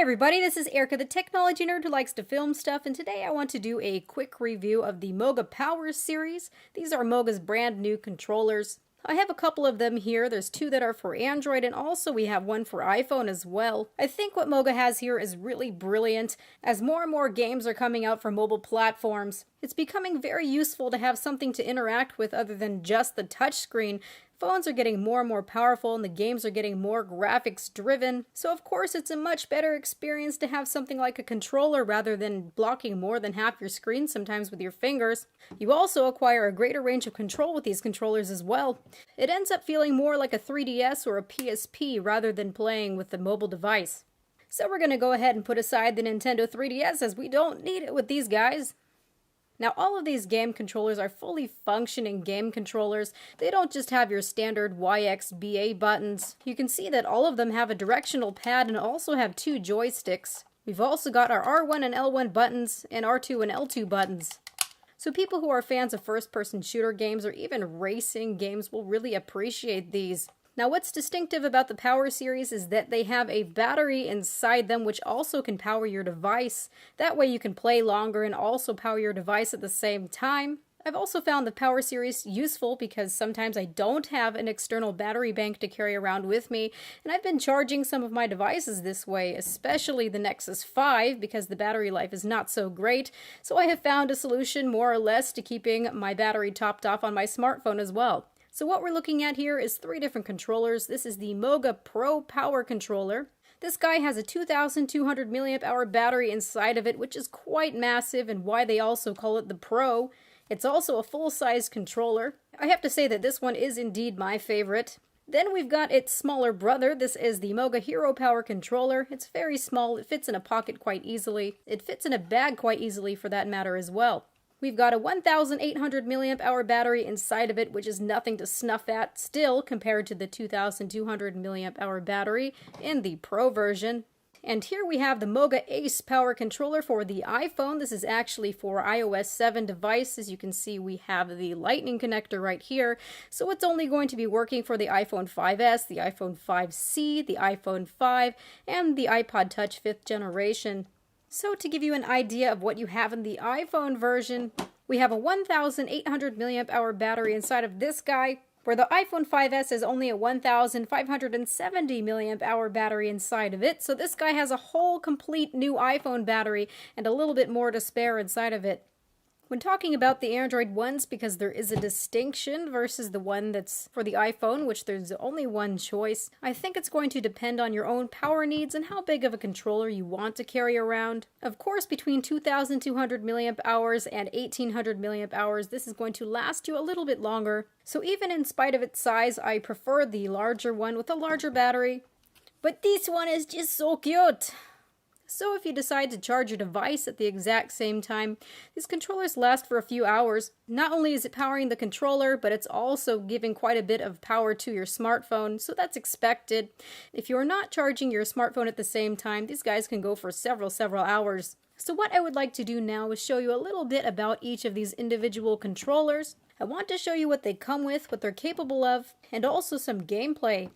everybody, this is Erica, the technology nerd who likes to film stuff, and today I want to do a quick review of the Moga Power series. These are Moga's brand new controllers. I have a couple of them here. There's two that are for Android, and also we have one for iPhone as well. I think what Moga has here is really brilliant. As more and more games are coming out for mobile platforms, it's becoming very useful to have something to interact with other than just the touchscreen. Phones are getting more and more powerful and the games are getting more graphics driven, so of course it's a much better experience to have something like a controller rather than blocking more than half your screen sometimes with your fingers. You also acquire a greater range of control with these controllers as well. It ends up feeling more like a 3DS or a PSP rather than playing with the mobile device. So we're going to go ahead and put aside the Nintendo 3DS as we don't need it with these guys. Now, all of these game controllers are fully functioning game controllers. They don't just have your standard YXBA buttons. You can see that all of them have a directional pad and also have two joysticks. We've also got our R1 and L1 buttons and R2 and L2 buttons. So people who are fans of first-person shooter games or even racing games will really appreciate these. Now, what's distinctive about the Power series is that they have a battery inside them which also can power your device. That way you can play longer and also power your device at the same time. I've also found the Power series useful because sometimes I don't have an external battery bank to carry around with me, and I've been charging some of my devices this way, especially the Nexus 5 because the battery life is not so great, so I have found a solution more or less to keeping my battery topped off on my smartphone as well. So what we're looking at here is three different controllers. This is the Moga Pro Power Controller. This guy has a 2,200 mAh battery inside of it, which is quite massive and why they also call it the Pro. It's also a full-size controller. I have to say that this one is indeed my favorite. Then we've got its smaller brother. This is the Moga Hero Power Controller. It's very small. It fits in a pocket quite easily. It fits in a bag quite easily for that matter as well. We've got a 1,800 mAh battery inside of it, which is nothing to snuff at still compared to the 2,200 mAh battery in the Pro version. And here we have the Moga Ace Power Controller for the iPhone. This is actually for iOS 7 devices. You can see we have the lightning connector right here. So it's only going to be working for the iPhone 5S, the iPhone 5C, the iPhone 5, and the iPod Touch 5th generation. So to give you an idea of what you have in the iPhone version, we have a 1,800 mAh battery inside of this guy, where the iPhone 5S has only a 1,570 mAh battery inside of it. So this guy has a whole complete new iPhone battery and a little bit more to spare inside of it. When talking about the Android ones, because there is a distinction versus the one that's for the iPhone, which there's only one choice, I think it's going to depend on your own power needs and how big of a controller you want to carry around. Of course, between 2,200 mAh and 1,800 mAh, this is going to last you a little bit longer. So even in spite of its size, I prefer the larger one with a larger battery. But this one is just so cute! So if you decide to charge your device at the exact same time, these controllers last for a few hours. Not only is it powering the controller, but it's also giving quite a bit of power to your smartphone, so that's expected. If you're not charging your smartphone at the same time, these guys can go for several hours. So what I would like to do now is show you a little bit about each of these individual controllers. I want to show you what they come with, what they're capable of, and also some gameplay.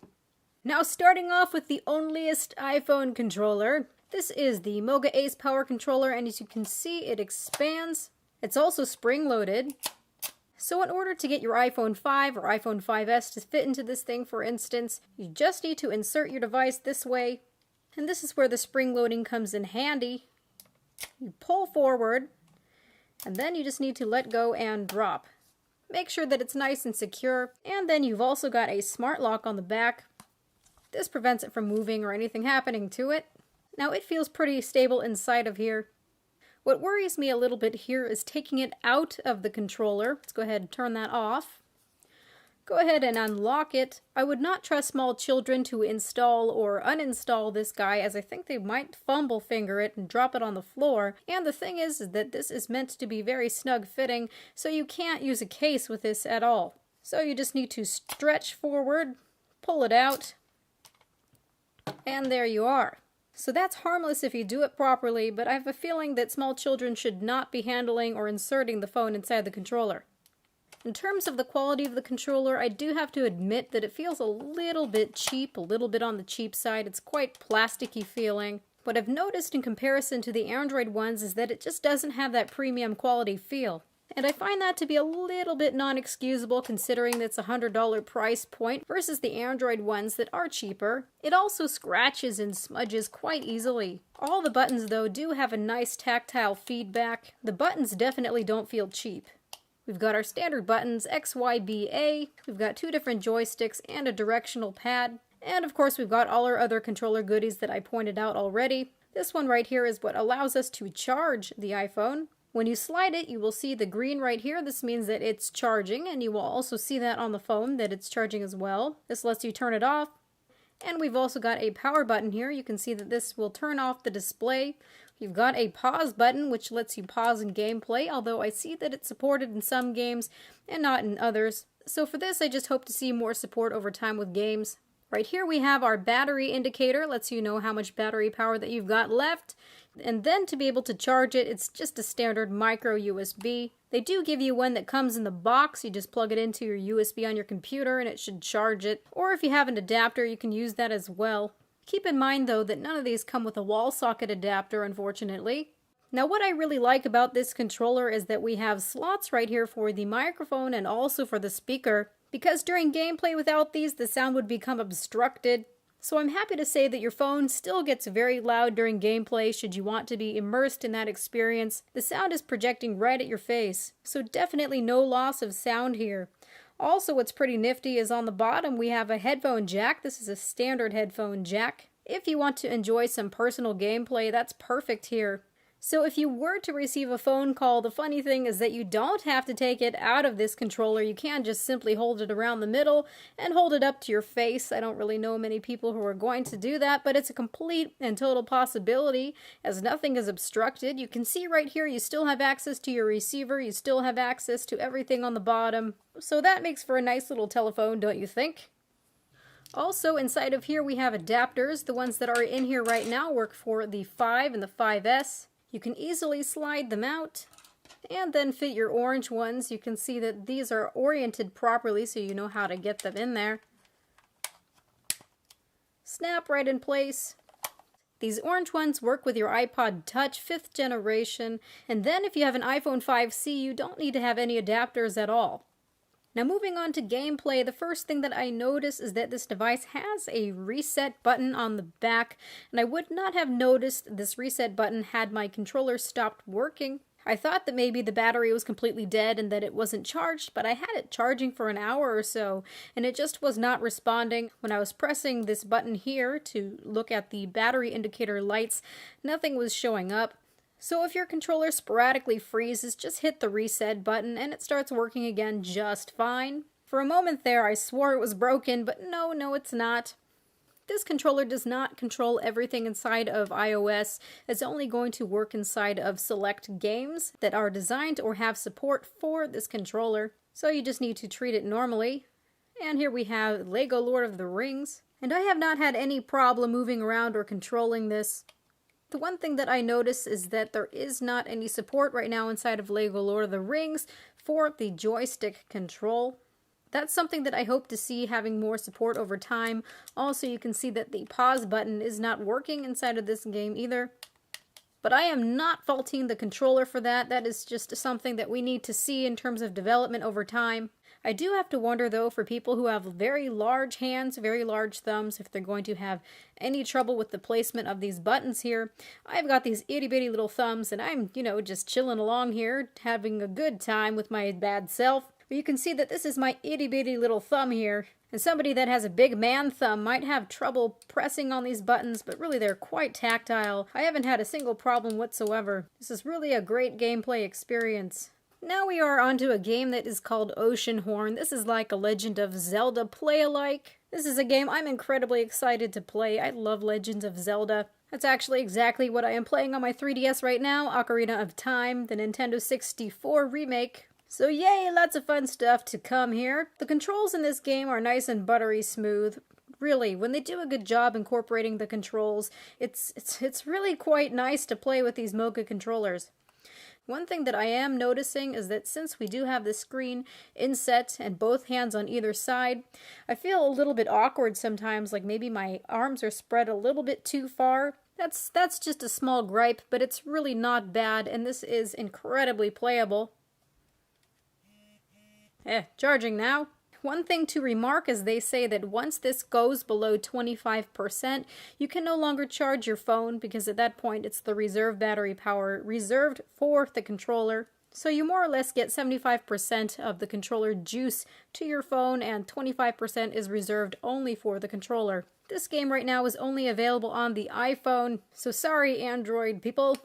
Now starting off with the onlyest iPhone controller. This is the Moga Ace Power Controller, and as you can see, it expands. It's also spring-loaded. So in order to get your iPhone 5 or iPhone 5S to fit into this thing, for instance, you just need to insert your device this way, and this is where the spring loading comes in handy. You pull forward, and then you just need to let go and drop. Make sure that it's nice and secure, and then you've also got a smart lock on the back. This prevents it from moving or anything happening to it. Now it feels pretty stable inside of here. What worries me a little bit here is taking it out of the controller. Let's go ahead and turn that off. Go ahead and unlock it. I would not trust small children to install or uninstall this guy, as I think they might fumble finger it and drop it on the floor. And the thing is that this is meant to be very snug fitting, so you can't use a case with this at all. So you just need to stretch forward, pull it out, and there you are. So that's harmless if you do it properly, but I have a feeling that small children should not be handling or inserting the phone inside the controller. In terms of the quality of the controller, I do have to admit that it feels a little bit cheap, a little bit on the cheap side. It's quite plasticky feeling. What I've noticed in comparison to the Android ones is that it just doesn't have that premium quality feel. And I find that to be a little bit non-excusable considering it's a $100 price point versus the Android ones that are cheaper. It also scratches and smudges quite easily. All the buttons though do have a nice tactile feedback. The buttons definitely don't feel cheap. We've got our standard buttons, X, Y, B, A. We've got 2 different joysticks and a directional pad. And of course we've got all our other controller goodies that I pointed out already. This one right here is what allows us to charge the iPhone. When you slide it, you will see the green right here. This means that it's charging, and you will also see that on the phone that it's charging as well. This lets you turn it off. And we've also got a power button here. You can see that this will turn off the display. You've got a pause button, which lets you pause in gameplay, although I see that it's supported in some games and not in others. So for this, I just hope to see more support over time with games. Right here we have our battery indicator, lets you know how much battery power that you've got left. And then to be able to charge it, it's just a standard micro USB. They do give you one that comes in the box. You just plug it into your USB on your computer and it should charge it. Or if you have an adapter, you can use that as well. Keep in mind though that none of these come with a wall socket adapter, unfortunately. Now what I really like about this controller is that we have slots right here for the microphone and also for the speaker. Because during gameplay without these, the sound would become obstructed. So I'm happy to say that your phone still gets very loud during gameplay should you want to be immersed in that experience. The sound is projecting right at your face, so definitely no loss of sound here. Also, what's pretty nifty is on the bottom we have a headphone jack. This is a standard headphone jack. If you want to enjoy some personal gameplay, that's perfect here. So if you were to receive a phone call, the funny thing is that you don't have to take it out of this controller. You can just simply hold it around the middle and hold it up to your face. I don't really know many people who are going to do that, but it's a complete and total possibility as nothing is obstructed. You can see right here you still have access to your receiver. You still have access to everything on the bottom. So that makes for a nice little telephone, don't you think? Also, inside of here we have adapters. The ones that are in here right now work for the 5 and the 5S. You can easily slide them out and then fit your orange ones. You can see that these are oriented properly so you know how to get them in there. Snap right in place. These orange ones work with your iPod Touch 5th generation, and then if you have an iPhone 5C, you don't need to have any adapters at all. Now moving on to gameplay, the first thing that I notice is that this device has a reset button on the back, and I would not have noticed this reset button had my controller stopped working. I thought that maybe the battery was completely dead and that it wasn't charged, but I had it charging for an hour or so, and it just was not responding. When I was pressing this button here to look at the battery indicator lights, nothing was showing up. So if your controller sporadically freezes, just hit the reset button and it starts working again just fine. For a moment there, I swore it was broken, but no, it's not. This controller does not control everything inside of iOS. It's only going to work inside of select games that are designed or have support for this controller. So you just need to treat it normally. And here we have Lego Lord of the Rings. And I have not had any problem moving around or controlling this. The one thing that I notice is that there is not any support right now inside of Lego Lord of the Rings for the joystick control. That's something that I hope to see having more support over time. Also, you can see that the pause button is not working inside of this game either. But I am not faulting the controller for that. That is just something that we need to see in terms of development over time. I do have to wonder, though, for people who have very large hands, very large thumbs, if they're going to have any trouble with the placement of these buttons here. I've got these itty-bitty little thumbs, and I'm, just chilling along here, having a good time with my bad self. But you can see that this is my itty-bitty little thumb here. And somebody that has a big man thumb might have trouble pressing on these buttons, but really they're quite tactile. I haven't had a single problem whatsoever. This is really a great gameplay experience. Now we are onto a game that is called Oceanhorn. This is like a Legend of Zelda play-alike. This is a game I'm incredibly excited to play. I love Legends of Zelda. That's actually exactly what I am playing on my 3DS right now, Ocarina of Time, the Nintendo 64 remake. So yay, lots of fun stuff to come here. The controls in this game are nice and buttery smooth. Really, when they do a good job incorporating the controls, it's really quite nice to play with these Mocha controllers. One thing that I am noticing is that since we do have the screen inset and both hands on either side, I feel a little bit awkward sometimes, like maybe my arms are spread a little bit too far. That's just a small gripe, but it's really not bad, and this is incredibly playable. Charging now. One thing to remark is they say that once this goes below 25%, you can no longer charge your phone because at that point it's the reserve battery power reserved for the controller. So you more or less get 75% of the controller juice to your phone and 25% is reserved only for the controller. This game right now is only available on the iPhone, so sorry Android people.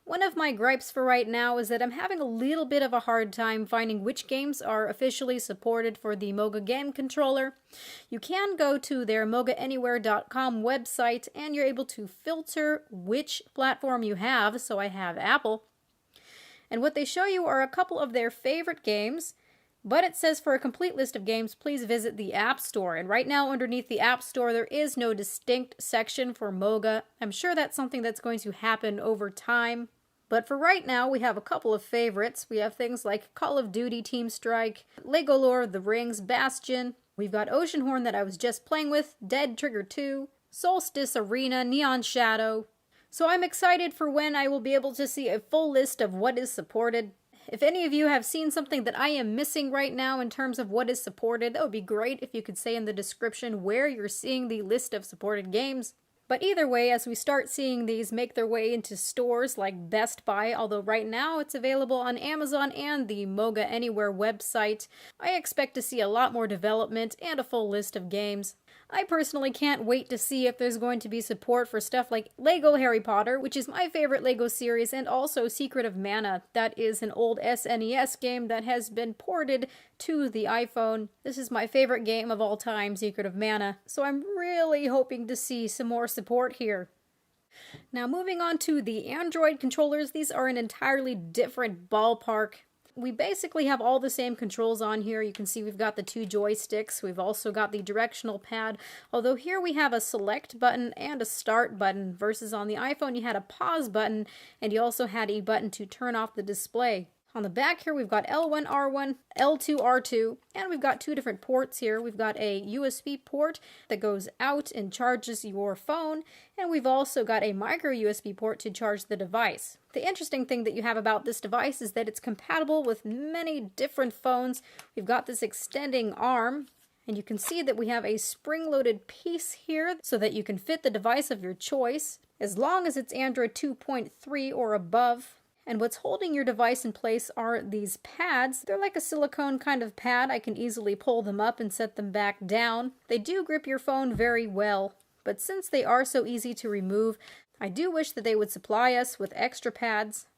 One of my gripes for right now is that I'm having a little bit of a hard time finding which games are officially supported for the Moga game controller. You can go to their mogaanywhere.com website and you're able to filter which platform you have, so I have Apple. And what they show you are a couple of their favorite games, but it says for a complete list of games, please visit the App Store. And right now underneath the App Store, there is no distinct section for Moga. I'm sure that's something that's going to happen over time. But for right now, we have a couple of favorites. We have things like Call of Duty Team Strike, Lego Lord of the Rings, Bastion. We've got Oceanhorn that I was just playing with, Dead Trigger 2, Solstice Arena, Neon Shadow. So I'm excited for when I will be able to see a full list of what is supported. If any of you have seen something that I am missing right now in terms of what is supported, that would be great if you could say in the description where you're seeing the list of supported games. But either way, as we start seeing these make their way into stores like Best Buy, although right now it's available on Amazon and the Moga Anywhere website, I expect to see a lot more development and a full list of games. I personally can't wait to see if there's going to be support for stuff like Lego Harry Potter, which is my favorite Lego series, and also Secret of Mana. That is an old SNES game that has been ported to the iPhone. This is my favorite game of all time, Secret of Mana, so I'm really hoping to see some more support here. Now moving on to the Android controllers, these are an entirely different ballpark. We basically have all the same controls on here. You can see we've got the two joysticks. We've also got the directional pad, although here we have a select button and a start button, versus on the iPhone you had a pause button and you also had a button to turn off the display. On the back here we've got L1, R1, L2, R2, and we've got two different ports here. We've got a USB port that goes out and charges your phone, and we've also got a micro USB port to charge the device. The interesting thing that you have about this device is that it's compatible with many different phones. We've got this extending arm, and you can see that we have a spring-loaded piece here so that you can fit the device of your choice, as long as it's Android 2.3 or above. And what's holding your device in place are these pads. They're like a silicone kind of pad. I can easily pull them up and set them back down. They do grip your phone very well, but since they are so easy to remove, I do wish that they would supply us with extra pads.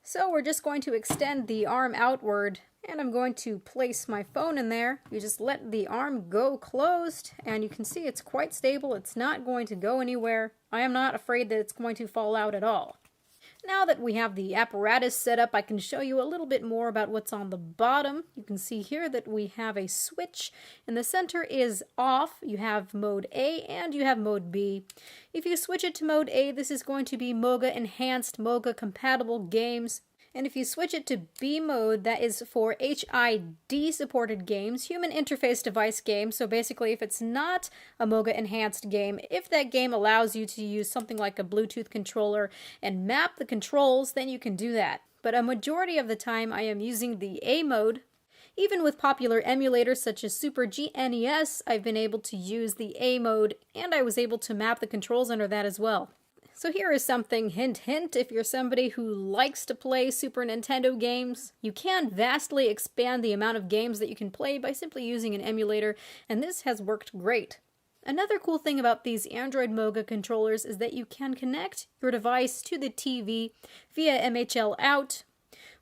So we're just going to extend the arm outward, and I'm going to place my phone in there. You just let the arm go closed, and you can see it's quite stable. It's not going to go anywhere. I am not afraid that it's going to fall out at all. Now that we have the apparatus set up, I can show you a little bit more about what's on the bottom. You can see here that we have a switch, and the center is off. You have mode A and you have mode B. If you switch it to mode A, this is going to be Moga enhanced, Moga compatible games. And if you switch it to B mode, that is for HID supported games, human interface device games. So basically, if it's not a Moga enhanced game, if that game allows you to use something like a Bluetooth controller and map the controls, then you can do that. But a majority of the time, I am using the A mode. Even with popular emulators such as Super GNES, I've been able to use the A mode, and I was able to map the controls under that as well. So here is something, hint hint, if you're somebody who likes to play Super Nintendo games, you can vastly expand the amount of games that you can play by simply using an emulator, and this has worked great. Another cool thing about these Android Moga controllers is that you can connect your device to the TV via MHL out,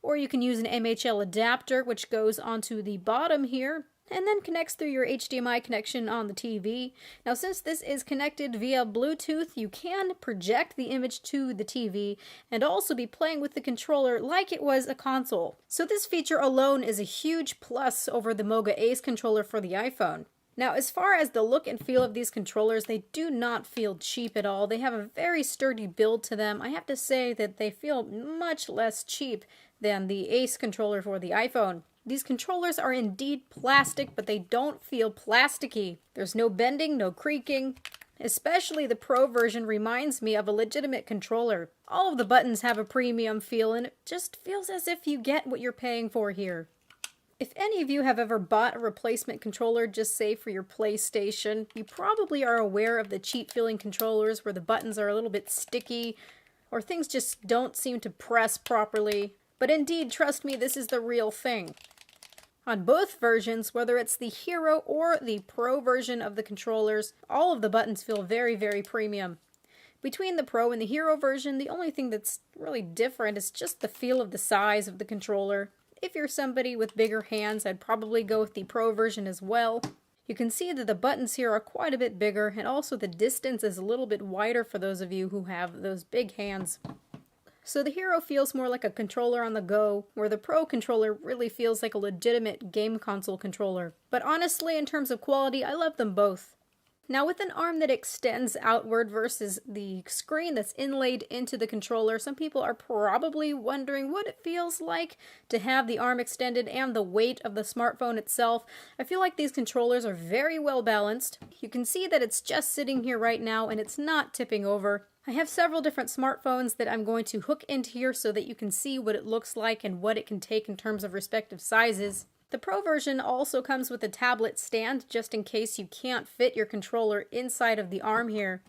or you can use an MHL adapter, which goes onto the bottom here, and then connects through your HDMI connection on the TV. Now, since this is connected via Bluetooth, you can project the image to the TV and also be playing with the controller like it was a console. So this feature alone is a huge plus over the Moga Ace controller for the iPhone. Now, as far as the look and feel of these controllers, they do not feel cheap at all. They have a very sturdy build to them. I have to say that they feel much less cheap than the Ace controller for the iPhone. These controllers are indeed plastic, but they don't feel plasticky. There's no bending, no creaking. Especially the Pro version reminds me of a legitimate controller. All of the buttons have a premium feel, and it just feels as if you get what you're paying for here. If any of you have ever bought a replacement controller, just say for your PlayStation, you probably are aware of the cheap feeling controllers where the buttons are a little bit sticky, or things just don't seem to press properly. But indeed, trust me, this is the real thing. On both versions, whether it's the Hero or the Pro version of the controllers, all of the buttons feel very, very premium. Between the Pro and the Hero version, the only thing that's really different is just the feel of the size of the controller. If you're somebody with bigger hands, I'd probably go with the Pro version as well. You can see that the buttons here are quite a bit bigger, and also the distance is a little bit wider for those of you who have those big hands. So the Hero feels more like a controller on the go, where the Pro controller really feels like a legitimate game console controller. But honestly, in terms of quality, I love them both. Now with an arm that extends outward versus the screen that's inlaid into the controller, some people are probably wondering what it feels like to have the arm extended and the weight of the smartphone itself. I feel like these controllers are very well balanced. You can see that it's just sitting here right now and it's not tipping over. I have several different smartphones that I'm going to hook into here so that you can see what it looks like and what it can take in terms of respective sizes. The Pro version also comes with a tablet stand just in case you can't fit your controller inside of the arm here.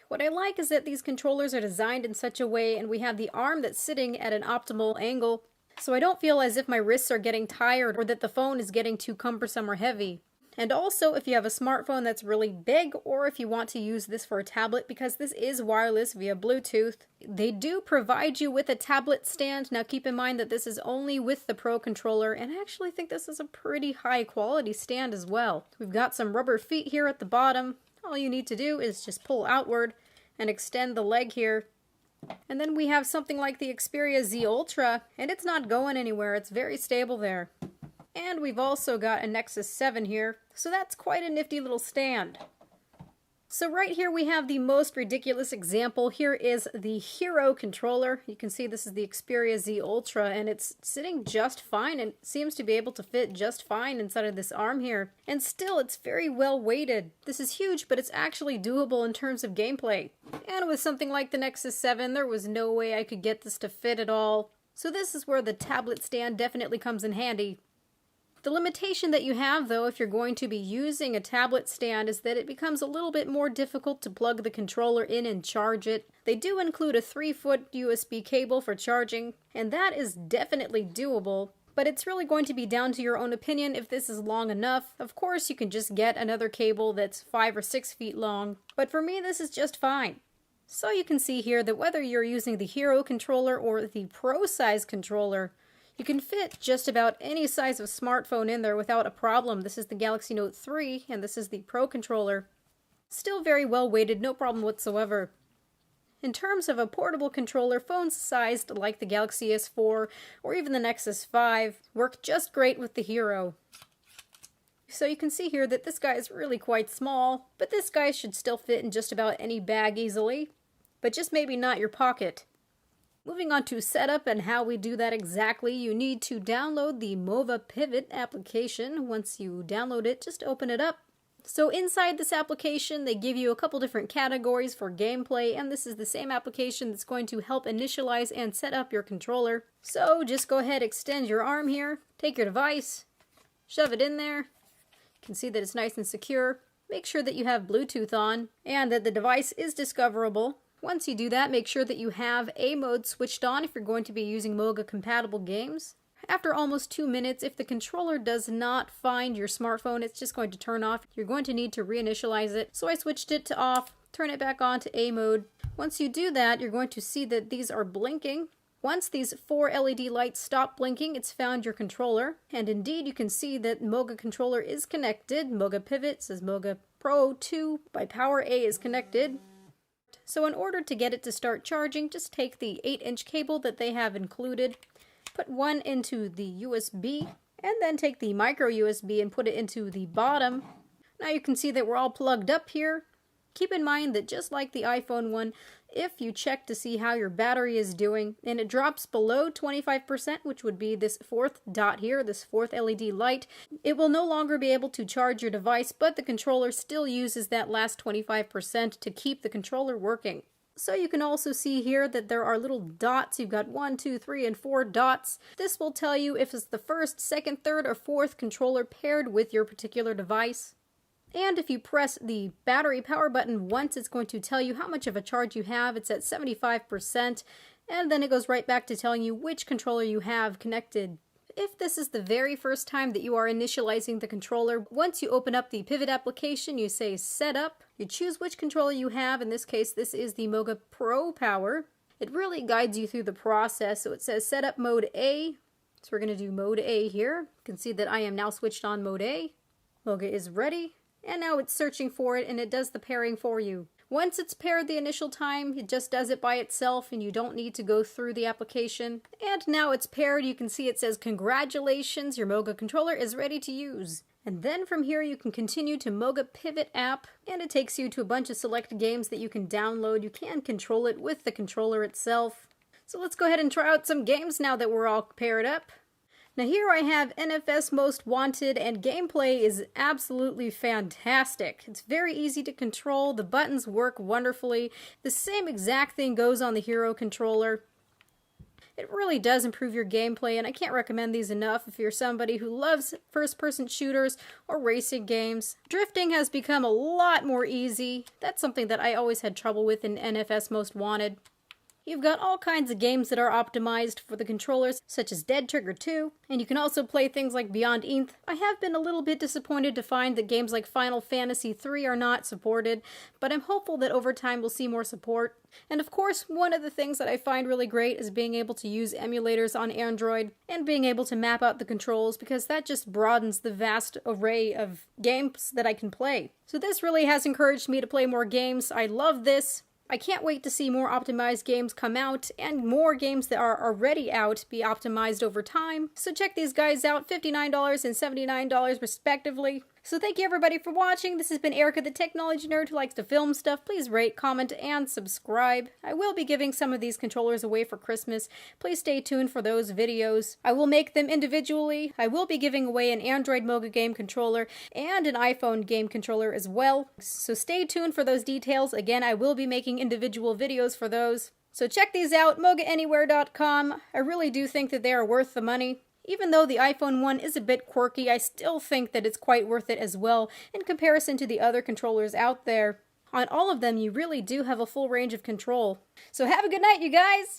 What I like is that these controllers are designed in such a way and we have the arm that's sitting at an optimal angle, so I don't feel as if my wrists are getting tired or that the phone is getting too cumbersome or heavy. And also, if you have a smartphone that's really big, or if you want to use this for a tablet, because this is wireless via Bluetooth, they do provide you with a tablet stand. Now keep in mind that this is only with the Pro controller, and I actually think this is a pretty high quality stand as well. We've got some rubber feet here at the bottom. All you need to do is just pull outward and extend the leg here. And then we have something like the Xperia Z Ultra, and it's not going anywhere. It's very stable there. And we've also got a Nexus 7 here, so that's quite a nifty little stand. So right here we have the most ridiculous example. Here is the Hero controller. You can see this is the Xperia Z Ultra, and it's sitting just fine and seems to be able to fit just fine inside of this arm here. And still, it's very well weighted. This is huge, but it's actually doable in terms of gameplay. And with something like the Nexus 7, there was no way I could get this to fit at all. So this is where the tablet stand definitely comes in handy. The limitation that you have, though, if you're going to be using a tablet stand is that it becomes a little bit more difficult to plug the controller in and charge it. They do include a 3-foot USB cable for charging, and that is definitely doable, but it's really going to be down to your own opinion if this is long enough. Of course, you can just get another cable that's 5 or 6 feet long, but for me, this is just fine. So you can see here that whether you're using the Hero controller or the Pro size controller, you can fit just about any size of smartphone in there without a problem. This is the Galaxy Note 3, and this is the Pro controller. Still very well weighted, no problem whatsoever. In terms of a portable controller, phones sized like the Galaxy S4 or even the Nexus 5 work just great with the Hero. So you can see here that this guy is really quite small, but this guy should still fit in just about any bag easily, but just maybe not your pocket. Moving on to setup and how we do that exactly, you need to download the Mova Pivot application. Once you download it, just open it up. So inside this application, they give you a couple different categories for gameplay, and this is the same application that's going to help initialize and set up your controller. So just go ahead, extend your arm here, take your device, shove it in there. You can see that it's nice and secure. Make sure that you have Bluetooth on and that the device is discoverable. Once you do that, make sure that you have A mode switched on if you're going to be using Moga compatible games. After almost 2 minutes, if the controller does not find your smartphone, it's just going to turn off. You're going to need to reinitialize it. So I switched it to off, turn it back on to A mode. Once you do that, you're going to see that these are blinking. Once these 4 LED lights stop blinking, it's found your controller. And indeed, you can see that Moga controller is connected. Moga Pivot says Moga Pro 2 by Power A is connected. So in order to get it to start charging, just take the 8-inch cable that they have included, put one into the USB, and then take the micro USB and put it into the bottom. Now you can see that we're all plugged up here. Keep in mind that just like the iPhone one, if you check to see how your battery is doing and it drops below 25%, which would be this fourth dot here, this fourth LED light, it will no longer be able to charge your device, but the controller still uses that last 25% to keep the controller working. So you can also see here that there are little dots. You've got 1, 2, 3, and 4 dots. This will tell you if it's the first, second, third, or fourth controller paired with your particular device. And if you press the battery power button once, it's going to tell you how much of a charge you have. It's at 75%, and then it goes right back to telling you which controller you have connected. If this is the very first time that you are initializing the controller, once you open up the Pivot application, you say Setup. You choose which controller you have. In this case, this is the Moga Pro Power. It really guides you through the process. So it says Setup Mode A. So we're going to do Mode A here. You can see that I am now switched on Mode A. Moga is ready. And now it's searching for it, and it does the pairing for you. Once it's paired the initial time, it just does it by itself and you don't need to go through the application. And now it's paired, you can see it says, "Congratulations, your Moga controller is ready to use." And then from here you can continue to Moga Pivot app, and it takes you to a bunch of select games that you can download. You can control it with the controller itself. So let's go ahead and try out some games now that we're all paired up. Now here I have NFS Most Wanted, and gameplay is absolutely fantastic. It's very easy to control, the buttons work wonderfully. The same exact thing goes on the Hero controller. It really does improve your gameplay, and I can't recommend these enough if you're somebody who loves first-person shooters or racing games. Drifting has become a lot more easy. That's something that I always had trouble with in NFS Most Wanted. You've got all kinds of games that are optimized for the controllers, such as Dead Trigger 2, and you can also play things like Beyond Inth. I have been a little bit disappointed to find that games like Final Fantasy 3 are not supported, but I'm hopeful that over time we'll see more support. And of course, one of the things that I find really great is being able to use emulators on Android and being able to map out the controls, because that just broadens the vast array of games that I can play. So this really has encouraged me to play more games. I love this. I can't wait to see more optimized games come out, and more games that are already out be optimized over time. So check these guys out, $59 and $79 respectively. So thank you everybody for watching. This has been Erica, the technology nerd who likes to film stuff. Please rate, comment, and subscribe. I will be giving some of these controllers away for Christmas. Please stay tuned for those videos. I will make them individually. I will be giving away an Android Moga game controller and an iPhone game controller as well. So stay tuned for those details. Again, I will be making individual videos for those. So check these out, mogaanywhere.com. I really do think that they are worth the money. Even though the iPhone one is a bit quirky, I still think that it's quite worth it as well in comparison to the other controllers out there. On all of them, you really do have a full range of control. So have a good night, you guys!